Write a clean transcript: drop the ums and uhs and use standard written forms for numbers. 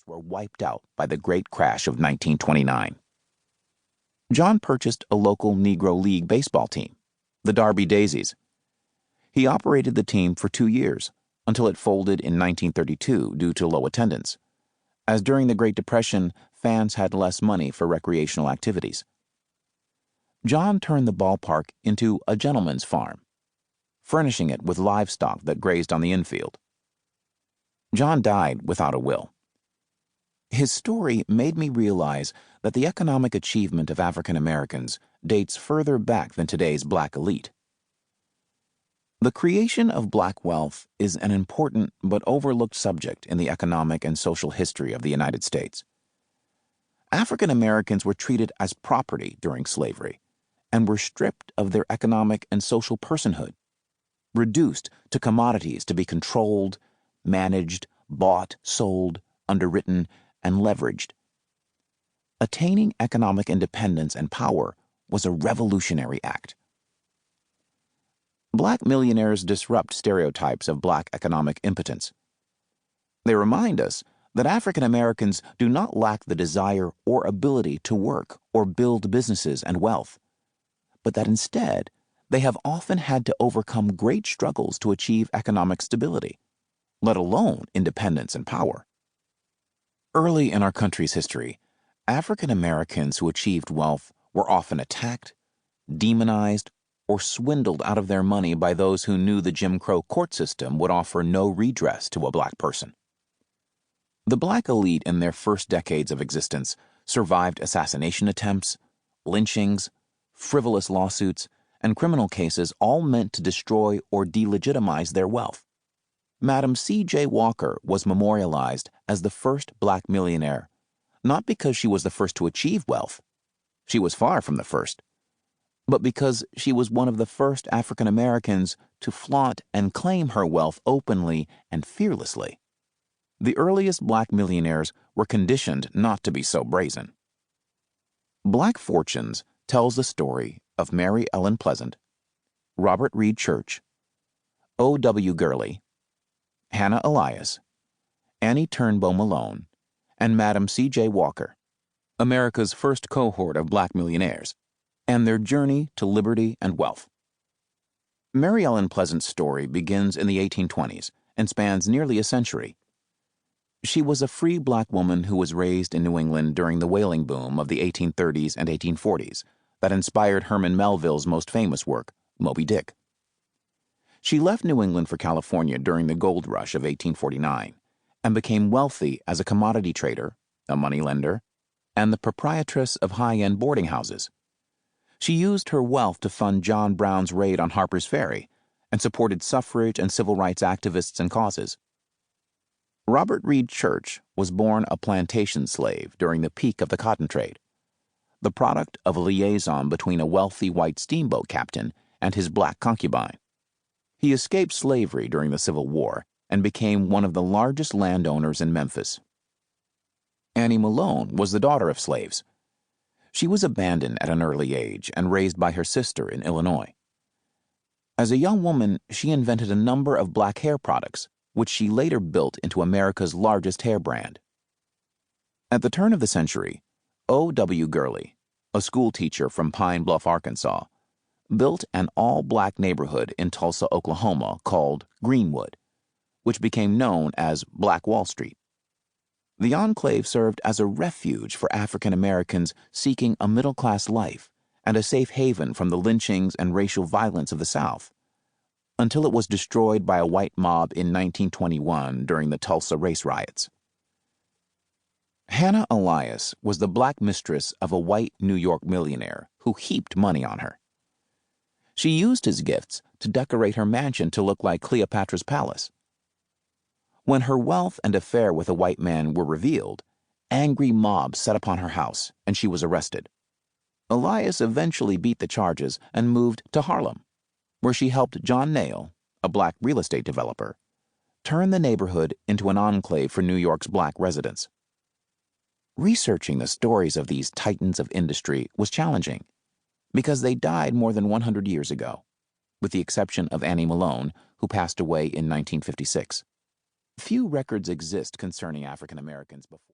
were wiped out by the Great Crash of 1929. John purchased a local Negro League baseball team, the Derby Daisies. He operated the team for 2 years, until it folded in 1932 due to low attendance, as during the Great Depression, fans had less money for recreational activities. John turned the ballpark into a gentleman's farm, furnishing it with livestock that grazed on the infield. John died without a will. His story made me realize that the economic achievement of African Americans dates further back than today's black elite. The creation of black wealth is an important but overlooked subject in the economic and social history of the United States. African Americans were treated as property during slavery and were stripped of their economic and social personhood, reduced to commodities to be controlled, managed, bought, sold, underwritten, and leveraged. Attaining economic independence and power was a revolutionary act. Black millionaires disrupt stereotypes of black economic impotence. They remind us that African Americans do not lack the desire or ability to work or build businesses and wealth, but that instead they have often had to overcome great struggles to achieve economic stability, let alone independence and power. Early in our country's history, African Americans who achieved wealth were often attacked, demonized, or swindled out of their money by those who knew the Jim Crow court system would offer no redress to a black person. The black elite in their first decades of existence survived assassination attempts, lynchings, frivolous lawsuits, and criminal cases all meant to destroy or delegitimize their wealth. Madam C.J. Walker was memorialized as the first black millionaire, not because she was the first to achieve wealth. She was far from the first, but because she was one of the first African Americans to flaunt and claim her wealth openly and fearlessly. The earliest black millionaires were conditioned not to be so brazen. Black Fortunes tells the story of Mary Ellen Pleasant, Robert Reed Church, O.W. Gurley, Hannah Elias, Annie Turnbow Malone, and Madam C.J. Walker, America's first cohort of black millionaires, and their journey to liberty and wealth. Mary Ellen Pleasant's story begins in the 1820s and spans nearly a century. She was a free black woman who was raised in New England during the whaling boom of the 1830s and 1840s that inspired Herman Melville's most famous work, Moby Dick. She left New England for California during the gold rush of 1849 and became wealthy as a commodity trader, a moneylender, and the proprietress of high-end boarding houses. She used her wealth to fund John Brown's raid on Harper's Ferry and supported suffrage and civil rights activists and causes. Robert Reed Church was born a plantation slave during the peak of the cotton trade, the product of a liaison between a wealthy white steamboat captain and his black concubine. He escaped slavery during the Civil War and became one of the largest landowners in Memphis. Annie Malone was the daughter of slaves. She was abandoned at an early age and raised by her sister in Illinois. As a young woman, she invented a number of black hair products, which she later built into America's largest hair brand. At the turn of the century, O.W. Gurley, a schoolteacher from Pine Bluff, Arkansas, built an all-black neighborhood in Tulsa, Oklahoma called Greenwood, which became known as Black Wall Street. The enclave served as a refuge for African Americans seeking a middle-class life and a safe haven from the lynchings and racial violence of the South, until it was destroyed by a white mob in 1921 during the Tulsa race riots. Hannah Elias was the black mistress of a white New York millionaire who heaped money on her. She used his gifts to decorate her mansion to look like Cleopatra's palace. When her wealth and affair with a white man were revealed, angry mobs set upon her house and she was arrested. Elias eventually beat the charges and moved to Harlem, where she helped John Nail, a black real estate developer, turn the neighborhood into an enclave for New York's black residents. Researching the stories of these titans of industry was challenging because they died more than 100 years ago, with the exception of Annie Malone, who passed away in 1956. Few records exist concerning African Americans before.